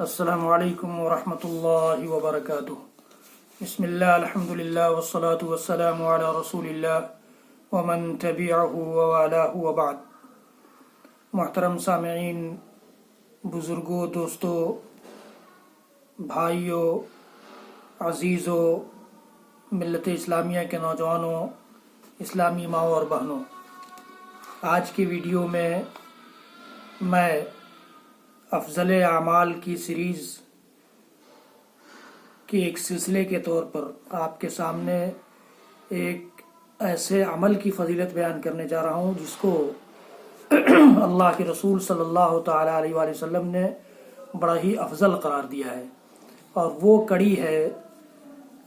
السلام علیکم ورحمۃ اللہ وبرکاتہ۔ بسم اللہ الحمد للہ والصلاة والسلام علی رسول اللہ ومن تبعہ ووالاه وبعد۔ محترم سامعین، بزرگوں، دوستوں، بھائیوں، عزیزوں، ملت اسلامیہ کے نوجوانوں، اسلامی ماؤں اور بہنوں، آج کی ویڈیو میں افضل اعمال کی سیریز کے ایک سلسلے کے طور پر آپ کے سامنے ایک ایسے عمل کی فضیلت بیان کرنے جا رہا ہوں جس کو اللہ کے رسول صلی اللہ تعالیٰ علیہ وآلہ وسلم نے بڑا ہی افضل قرار دیا ہے، اور وہ کڑی ہے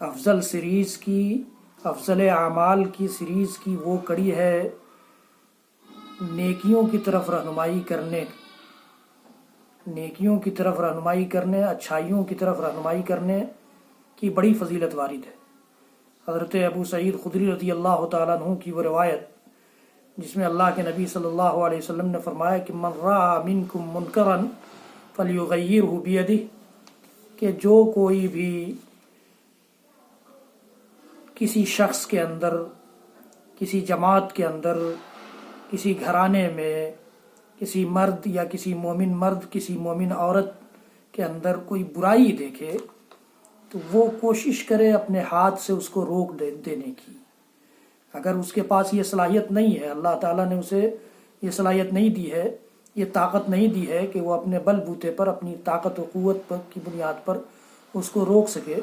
افضل سیریز کی، افضل اعمال کی سیریز کی وہ کڑی ہے نیکیوں کی طرف رہنمائی کرنے، اچھائیوں کی طرف رہنمائی کرنے کی بڑی فضیلت وارد ہے۔ حضرت ابو سعید خدری رضی اللہ تعالیٰ عنہ کی وہ روایت جس میں اللہ کے نبی صلی اللہ علیہ وسلم نے فرمایا کہ من رأى منکم منکرا فلیغیرہ بیدہ، کہ جو کوئی بھی کسی شخص کے اندر، کسی جماعت کے اندر، کسی گھرانے میں کسی مرد یا کسی مومن مرد، کسی مومن عورت کے اندر کوئی برائی دیکھے تو وہ کوشش کرے اپنے ہاتھ سے اس کو روک دینے کی۔ اگر اس کے پاس یہ صلاحیت نہیں ہے، اللہ تعالیٰ نے اسے یہ صلاحیت نہیں دی ہے، یہ طاقت نہیں دی ہے کہ وہ اپنے بل بوتے پر، اپنی طاقت و قوت پر کی بنیاد پر اس کو روک سکے،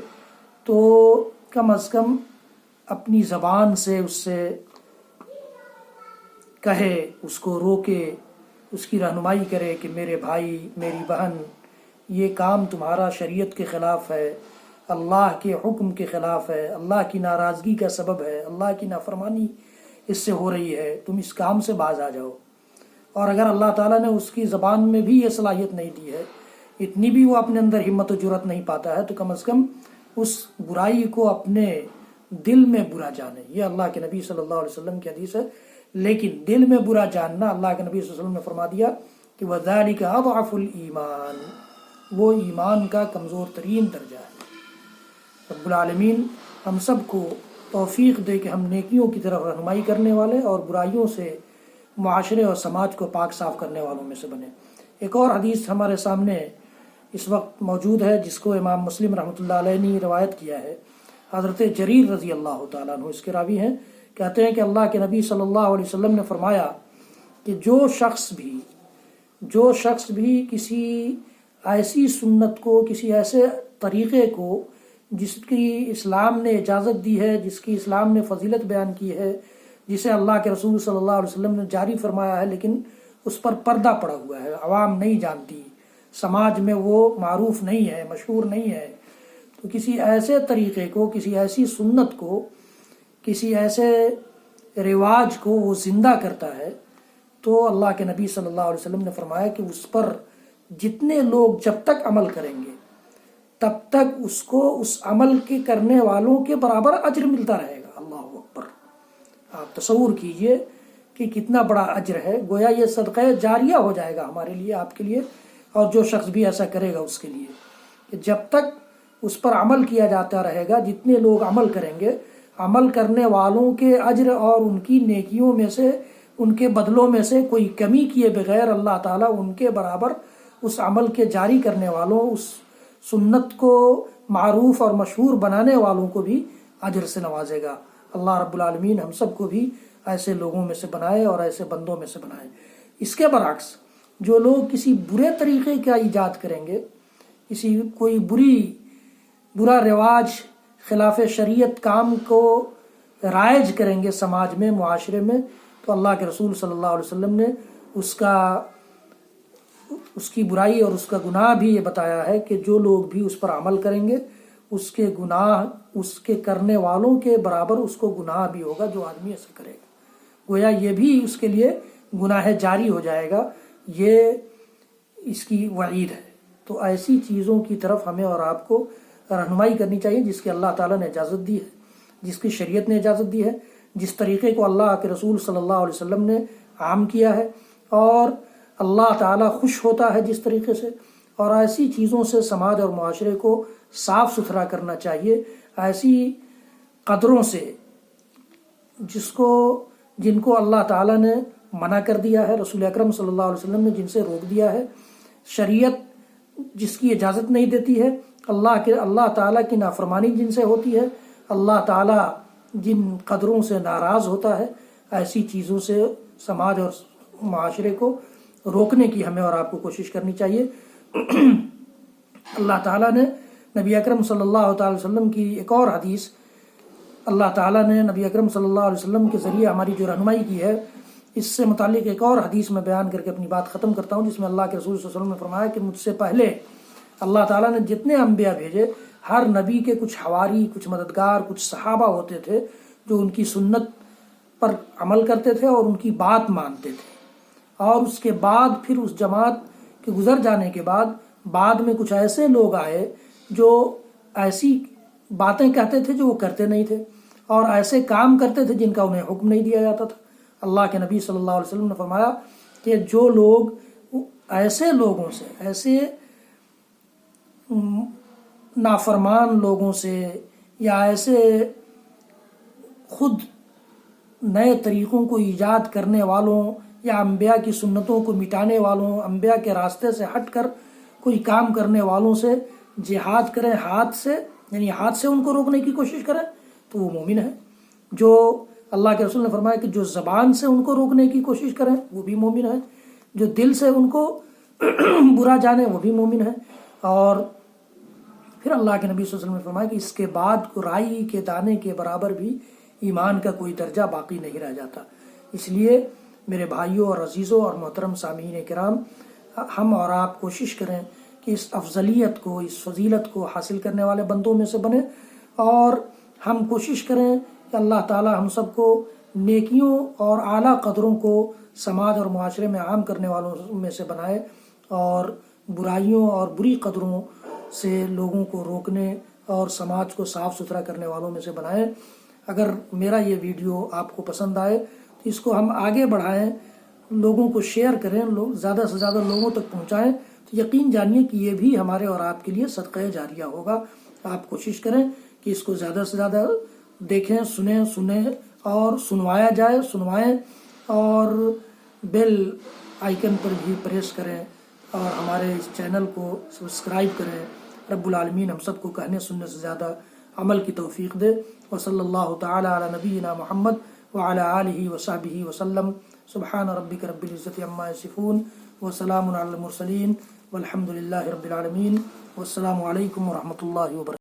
تو کم از کم اپنی زبان سے اس سے کہے، اس کو روکے، اس کی رہنمائی کرے کہ میرے بھائی، میری بہن، یہ کام تمہارا شریعت کے خلاف ہے، اللہ کے حکم کے خلاف ہے، اللہ کی ناراضگی کا سبب ہے، اللہ کی نافرمانی اس سے ہو رہی ہے، تم اس کام سے باز آ جاؤ۔ اور اگر اللہ تعالیٰ نے اس کی زبان میں بھی یہ صلاحیت نہیں دی ہے، اتنی بھی وہ اپنے اندر ہمت و جرأت نہیں پاتا ہے، تو کم از کم اس برائی کو اپنے دل میں برا جانے۔ یہ اللہ کے نبی صلی اللہ علیہ وسلم کی حدیث ہے، لیکن دل میں برا جاننا، اللہ کے نبی صلی اللہ علیہ وسلم نے فرما دیا کہ وَذَلِكَ أَضْعَفُ الْإِيمَانِ، وہ ایمان کا کمزور ترین درجہ ہے۔ رب العالمین ہم سب کو توفیق دے کہ ہم نیکیوں کی طرف رہنمائی کرنے والے اور برائیوں سے معاشرے اور سماج کو پاک صاف کرنے والوں میں سے بنے۔ ایک اور حدیث ہمارے سامنے اس وقت موجود ہے جس کو امام مسلم رحمۃ اللہ علیہ نے روایت کیا ہے۔ حضرت جریر رضی اللہ تعالیٰ عنہ اس کے راوی ہیں، کہتے ہیں کہ اللہ کے نبی صلی اللہ علیہ وسلم نے فرمایا کہ جو شخص بھی کسی ایسی سنت کو، کسی ایسے طریقے کو جس کی اسلام نے اجازت دی ہے، جس کی اسلام نے فضیلت بیان کی ہے، جسے اللہ کے رسول صلی اللہ علیہ وسلم نے جاری فرمایا ہے، لیکن اس پر پردہ پڑا ہوا ہے، عوام نہیں جانتی، سماج میں وہ معروف نہیں ہے، مشہور نہیں ہے، تو کسی ایسے طریقے کو، کسی ایسی سنت کو، کسی ایسے رواج کو وہ زندہ کرتا ہے، تو اللہ کے نبی صلی اللہ علیہ وسلم نے فرمایا کہ اس پر جتنے لوگ جب تک عمل کریں گے تب تک اس کو اس عمل کے کرنے والوں کے برابر اجر ملتا رہے گا۔ اللہ اکبر! آپ تصور کیجئے کہ کتنا بڑا اجر ہے، گویا یہ صدقہ جاریہ ہو جائے گا ہمارے لیے، آپ کے لیے، اور جو شخص بھی ایسا کرے گا اس کے لیے، کہ جب تک اس پر عمل کیا جاتا رہے گا، جتنے لوگ عمل کریں گے، عمل کرنے والوں کے اجر اور ان کی نیکیوں میں سے، ان کے بدلوں میں سے کوئی کمی کیے بغیر اللہ تعالیٰ ان کے برابر اس عمل کے جاری کرنے والوں، اس سنت کو معروف اور مشہور بنانے والوں کو بھی اجر سے نوازے گا۔ اللہ رب العالمین ہم سب کو بھی ایسے لوگوں میں سے بنائے اور ایسے بندوں میں سے بنائے۔ اس کے برعکس جو لوگ کسی برے طریقے کا ایجاد کریں گے، کوئی برا رواج، خلاف شریعت کام کو رائج کریں گے سماج میں، معاشرے میں، تو اللہ کے رسول صلی اللہ علیہ وسلم نے اس کی برائی اور اس کا گناہ بھی یہ بتایا ہے کہ جو لوگ بھی اس پر عمل کریں گے، اس کے گناہ، اس کے کرنے والوں کے برابر اس کو گناہ بھی ہوگا جو آدمی ایسا کرے گا، گویا یہ بھی اس کے لیے گناہ جاری ہو جائے گا، یہ اس کی وعید ہے۔ تو ایسی چیزوں کی طرف ہمیں اور آپ کو رہنمائی کرنی چاہیے جس کی اللہ تعالیٰ نے اجازت دی ہے، جس کی شریعت نے اجازت دی ہے، جس طریقے کو اللہ کے رسول صلی اللہ علیہ وسلم نے عام کیا ہے، اور اللہ تعالیٰ خوش ہوتا ہے جس طریقے سے، اور ایسی چیزوں سے سماج اور معاشرے کو صاف ستھرا کرنا چاہیے، ایسی قدروں سے جن کو اللہ تعالیٰ نے منع کر دیا ہے، رسول اکرم صلی اللہ علیہ وسلم نے جن سے روک دیا ہے، شریعت جس کی اجازت نہیں دیتی ہے، اللہ تعالیٰ کی نافرمانی جن سے ہوتی ہے، اللہ تعالیٰ جن قدروں سے ناراض ہوتا ہے، ایسی چیزوں سے سماج اور معاشرے کو روکنے کی ہمیں اور آپ کو کوشش کرنی چاہیے۔ اللہ تعالیٰ نے نبی اکرم صلی اللہ تعالی وسلم کی ایک اور حدیث، اللہ تعالیٰ نے نبی اکرم صلی اللہ علیہ وسلم کے ذریعے ہماری جو رہنمائی کی ہے، اس سے متعلق ایک اور حدیث میں بیان کر کے اپنی بات ختم کرتا ہوں، جس میں اللہ کے رسول صلی اللہ علیہ وسلم نے فرمایا کہ مجھ سے پہلے اللہ تعالیٰ نے جتنے انبیاء بھیجے، ہر نبی کے کچھ حواری، کچھ مددگار، کچھ صحابہ ہوتے تھے جو ان کی سنت پر عمل کرتے تھے اور ان کی بات مانتے تھے، اور اس کے بعد پھر اس جماعت کے گزر جانے کے بعد میں کچھ ایسے لوگ آئے جو ایسی باتیں کہتے تھے جو وہ کرتے نہیں تھے، اور ایسے کام کرتے تھے جن کا انہیں حکم نہیں دیا جاتا تھا۔ اللہ کے نبی صلی اللہ علیہ وسلم نے فرمایا کہ جو لوگ ایسے لوگوں سے، ایسے نافرمان لوگوں سے، یا ایسے خود نئے طریقوں کو ایجاد کرنے والوں، یا انبیاء کی سنتوں کو مٹانے والوں، انبیاء کے راستے سے ہٹ کر کوئی کام کرنے والوں سے جہاد کریں، ہاتھ سے، یعنی ہاتھ سے ان کو روکنے کی کوشش کریں، تو وہ مومن ہے۔ جو اللہ کے رسول نے فرمایا کہ جو زبان سے ان کو روکنے کی کوشش کریں وہ بھی مومن ہے، جو دل سے ان کو برا جانے وہ بھی مومن ہے۔ اور پھر اللہ کے نبی صلی اللہ علیہ وسلم نے فرمایا کہ اس کے بعد رائی کے دانے کے برابر بھی ایمان کا کوئی درجہ باقی نہیں رہ جاتا۔ اس لیے میرے بھائیوں اور عزیزوں اور محترم سامعین کرام، ہم اور آپ کوشش کریں کہ اس افضلیت کو، اس فضیلت کو حاصل کرنے والے بندوں میں سے بنیں، اور ہم کوشش کریں کہ اللہ تعالی ہم سب کو نیکیوں اور اعلیٰ قدروں کو سماج اور معاشرے میں عام کرنے والوں میں سے بنائے، اور برائیوں اور بری قدروں سے لوگوں کو روکنے اور سماج کو صاف ستھرا کرنے والوں میں سے بنائیں۔ اگر میرا یہ ویڈیو آپ کو پسند آئے تو اس کو ہم آگے بڑھائیں، لوگوں کو شیئر کریں، زیادہ سے زیادہ لوگوں تک پہنچائیں، تو یقین جانیے کہ یہ بھی ہمارے اور آپ کے لیے صدقہ جاریہ ہوگا۔ آپ کوشش کریں کہ اس کو زیادہ سے زیادہ دیکھیں، سنیں اور سنوائیں، اور بیل آئیکن پر بھی پریس کریں، اور ہمارے اس چینل کو سبسکرائب کریں۔ رب العالمین ہم سب کو کہنے سننے سے زیادہ عمل کی توفیق دے۔ وصلی اللہ تعالی علی نبینا محمد وعلی آلہ وصحبہ وسلم۔ سبحان ربک رب العزۃ عما یصفون وسلام علی المرسلین والحمد للہ رب العالمین، والسلام علیکم ورحمۃ اللہ وبرکاتہ۔